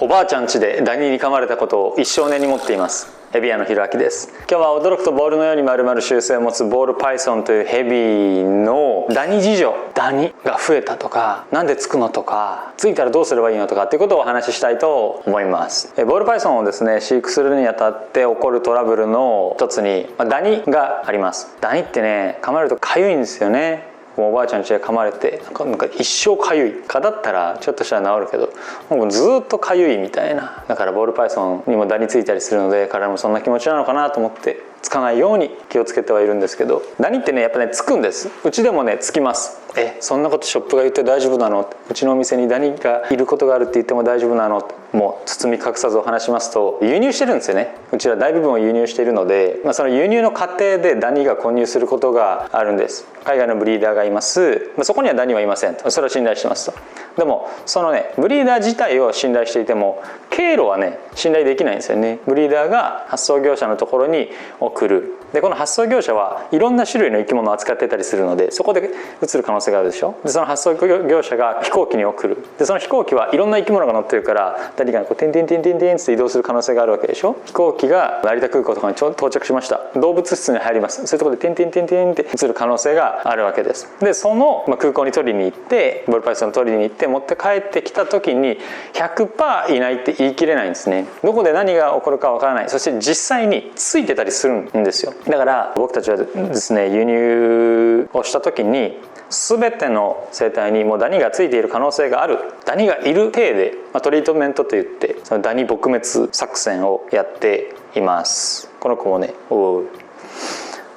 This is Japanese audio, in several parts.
おばあちゃん家でダニに噛まれたことを一生根に持っています。ヘビ屋のひろあきです。今日は驚くとボールのように丸々習性を持つボールパイソンというヘビのダニ事情、ダニが増えたとか、なんでつくのとか、ついたらどうすればいいのとかっていうことをお話ししたいと思います。ボールパイソンをですね飼育するにあたって起こるトラブルの一つにダニがあります。ダニってね、噛まれるとかゆいんですよね。おばあちゃん家で噛まれてなんか一生かゆい。蚊だったらちょっとしたら治るけど、もうずっとかゆいみたいな。だからボールパイソンにもダニついたりするので、彼らもそんな気持ちなのかなと思ってつかないように気をつけてはいるんですけど、ダニってねやっぱねつくんです。うちでもねつきます。そんなことショップが言って大丈夫なの？うちのお店にダニがいることがあるって言っても大丈夫なの？もう包み隠さずお話しますと、輸入してるんですよね。うちら大部分を輸入しているので、その輸入の過程でダニが混入することがあるんです。海外のブリーダーがいます。そこにはダニはいませんと。それを信頼してますと。でもそのねブリーダー自体を信頼していても経路はね信頼できないんですよね。ブリーダーが発送業者のところに送る。でこの発送業者はいろんな種類の生き物を扱ってたりするので、そこで移る可能性があるでしょ。でその発送業者が飛行機に送る。でその飛行機はいろんな生き物が乗ってるから、ダニがこうテンテンテンテンテンって移動する可能性があるわけでしょ。飛行機が成田空港とかに到着しました。動物室に入ります。そういうところでテンテンテンテンって移る可能性があるわけです。でその空港に取りに行って、ボールパイソンを取りに行って持って帰ってきた時に 100% いないって言い切れないんですね。どこで何が起こるかわからない。そして実際についてたりするんですよ。だから僕たちはですね輸入をした時に全ての生態にもうダニがついている可能性がある。ダニがいる体で、トリートメントといってそのダニ撲滅作戦をやっています。この子もね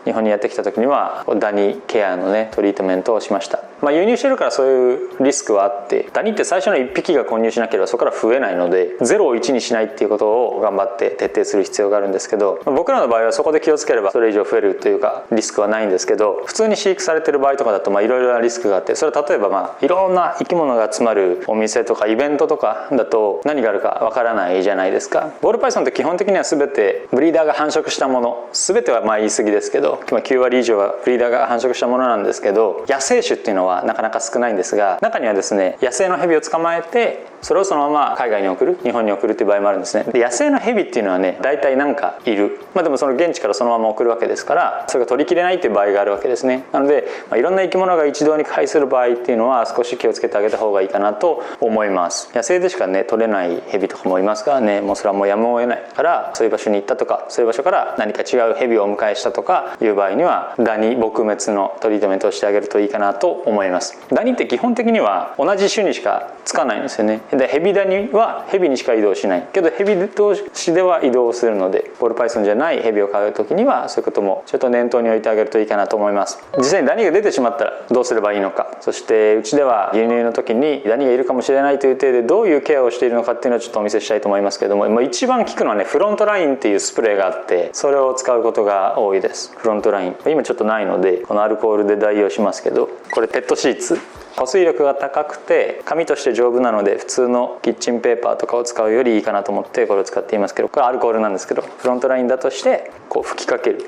日本にやってきた時にはダニケアのねトリートメントをしました。輸入してるからそういうリスクはあって、ダニって最初の1匹が混入しなければそこから増えないので、0を1にしないっていうことを頑張って徹底する必要があるんですけど、僕らの場合はそこで気をつければそれ以上増えるというかリスクはないんですけど、普通に飼育されてる場合とかだといろいろなリスクがあって、それは例えばいろんな生き物が集まるお店とかイベントとかだと何があるかわからないじゃないですか。ボールパイソンって基本的には全てブリーダーが繁殖したもの、全ては言い過ぎですけど9割以上はブリーダーが繁殖したものなんですけど、野生種っていうのはなかなか少ないんですが、中にはですね野生のヘビを捕まえてそれをそのまま海外に送る、日本に送るっていう場合もあるんですね。で野生のヘビっていうのはね大体なんかいる、でもその現地からそのまま送るわけですから、それが取りきれないっていう場合があるわけですね。なので、いろんな生き物が一堂に会する場合っていうのは少し気をつけてあげた方がいいかなと思います。野生でしかね取れないヘビとかもいますからね、もうそれはもうやむを得ないから、そういう場所に行ったとか、そういう場所から何か違うヘビをお迎えしたとかいう場合にはダニ撲滅のトリートメントをしてあげるといいかなと思います。ダニって基本的には同じ種にしかつかないんですよね。でヘビダニはヘビにしか移動しないけど、ヘビ同士では移動するので、ボールパイソンじゃないヘビを飼う時にはそういうこともちょっと念頭に置いてあげるといいかなと思います。実際にダニが出てしまったらどうすればいいのか、そしてうちでは輸入の時にダニがいるかもしれないという体でどういうケアをしているのかっていうのをちょっとお見せしたいと思いますけども、一番効くのはねフロントラインっていうスプレーがあって、それを使うことが多いです。フロントライン今ちょっとないのでこのアルコールで代用しますけど、これペットシーツ、保水力が高くて紙として丈夫なので普通のキッチンペーパーとかを使うよりいいかなと思ってこれを使っていますけど、これはアルコールなんですけど、フロントラインだとしてこう吹きかける、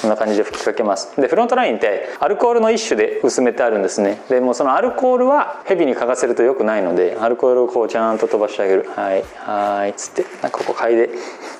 こんな感じで吹きかけます。でフロントラインってアルコールの一種で薄めてあるんですね。でもうそのアルコールはヘビに嗅がせると良くないので、アルコールをこうちゃんと飛ばしてあげる。はいっつってここ嗅いで、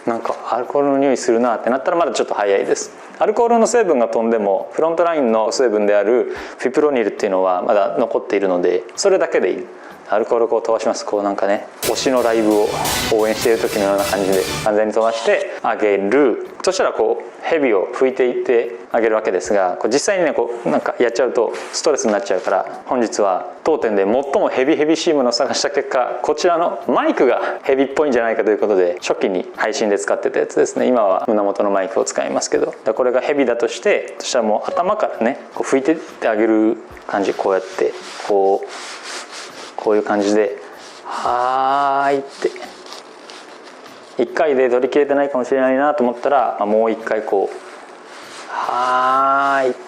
なんかアルコールの匂いするなってなったらまだちょっと早いです。アルコールの成分が飛んでもフロントラインの成分であるフィプロニルっていうのはまだ残っているので、それだけでいい。アルコールをこう飛ばします。こうなんかね推しのライブを応援している時のような感じで完全に飛ばしてあげる。そしたらこうヘビを拭いていってあげるわけですが、実際にねこうなんかやっちゃうとストレスになっちゃうから、本日は当店で最もヘビしいものを探した結果、こちらのマイクがヘビっぽいんじゃないかということで初期に配信で使ってたやつですね。今は胸元のマイクを使いますけど、これがヘビだとして、そしたらもう頭からねこう拭いてってあげる感じ、こうやってこういう感じではーいって1回で取り切れてないかもしれないなと思ったら、もう1回こうはーいって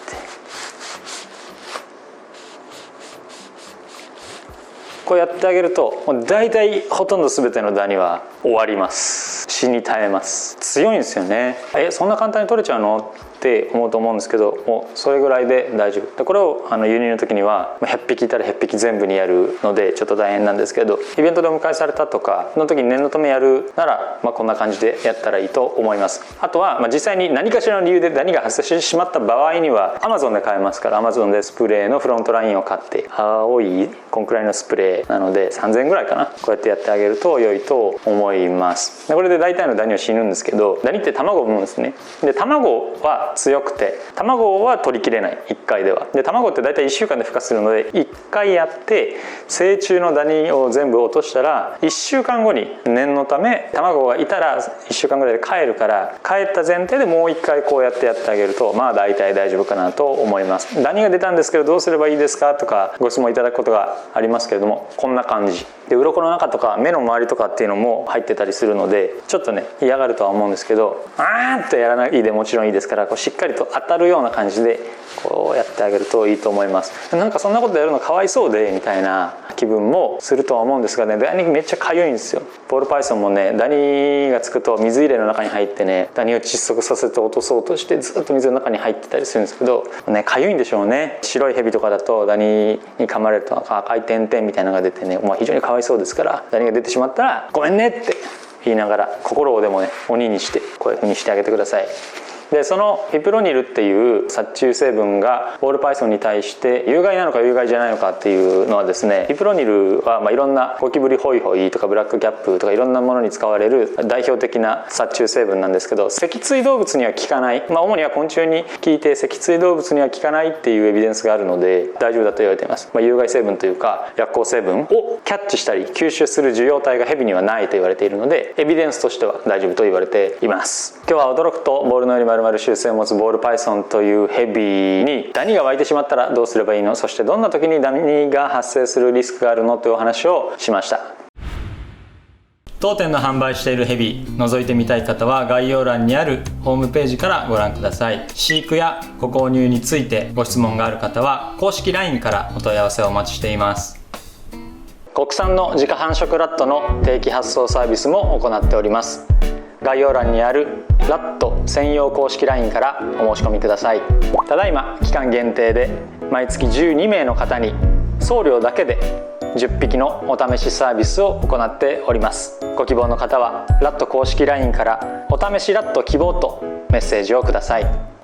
こうやってあげると、もう大体ほとんど全てのダニは終わります。死に絶えます。強いんですよね。そんな簡単に取れちゃうの？って思うと思うんですけど、もうそれぐらいで大丈夫で、これを輸入の時には100匹いたら100匹全部にやるのでちょっと大変なんですけど、イベントでお迎えされたとかの時に念のためやるなら、こんな感じでやったらいいと思います。あとは、実際に何かしらの理由でダニが発生してしまった場合には Amazon で買えますから、 Amazon でスプレーのフロントラインを買って、青いこんくらいのスプレーなので3000円ぐらいかな、こうやってやってあげると良いと思います。でこれで大体のダニは死ぬんですけど、ダニって卵を産むんですね。で卵は強くて卵は取りきれない、1回では。で卵って大体1週間で孵化するので、1回やって成虫のダニを全部落としたら1週間後に念のため卵がいたら1週間ぐらいで帰るから、帰った前提でもう1回こうやってやってあげると大体大丈夫かなと思います。ダニが出たんですけどどうすればいいですかとかご質問いただくことがありますけれども、こんな感じで鱗の中とか目の周りとかっていうのも入ってたりするので、ちょっとね嫌がるとは思うんですけど、あーってやらないでもちろんいいですから、こうしっかりと当たるような感じでこうやってあげるといいと思います。なんかそんなことやるのかわいそうでみたいな気分もするとは思うんですがね、ダニめっちゃかゆいんですよ。ボールパイソンもね、ダニがつくと水入れの中に入ってね、ダニを窒息させて落とそうとしてずっと水の中に入ってたりするんですけどね、かゆいんでしょうね。白いヘビとかだとダニに噛まれると赤い点々みたいなのが出てね、非常にかわいそうですから、ダニが出てしまったらごめんねって言いながら心をでもね鬼にしてこういう風にしてあげてください。でそのフィプロニルっていう殺虫成分がボールパイソンに対して有害なのか有害じゃないのかっていうのはですね、フィプロニルは、いろんなゴキブリホイホイとかブラックキャップとかいろんなものに使われる代表的な殺虫成分なんですけど、脊椎動物には効かない、主には昆虫に効いて脊椎動物には効かないっていうエビデンスがあるので大丈夫だと言われています。有害成分というか薬効成分をキャッチしたり吸収する受容体がヘビにはないと言われているので、エビデンスとしては大丈夫と言われています。今日は驚くとボールのように丸々習性を持つボールパイソンというヘビにダニが湧いてしまったらどうすればいいの、そしてどんな時にダニが発生するリスクがあるのというお話をしました。当店の販売しているヘビ覗いてみたい方は概要欄にあるホームページからご覧ください。飼育やご購入についてご質問がある方は公式 LINE からお問い合わせをお待ちしています。国産の自家繁殖ラットの定期発送サービスも行っております。概要欄にあるラット専用公式 LINE からお申し込みください。ただいま期間限定で毎月12名の方に送料だけで10匹のお試しサービスを行っております。ご希望の方はラット公式 LINE からお試しラット希望とメッセージをください。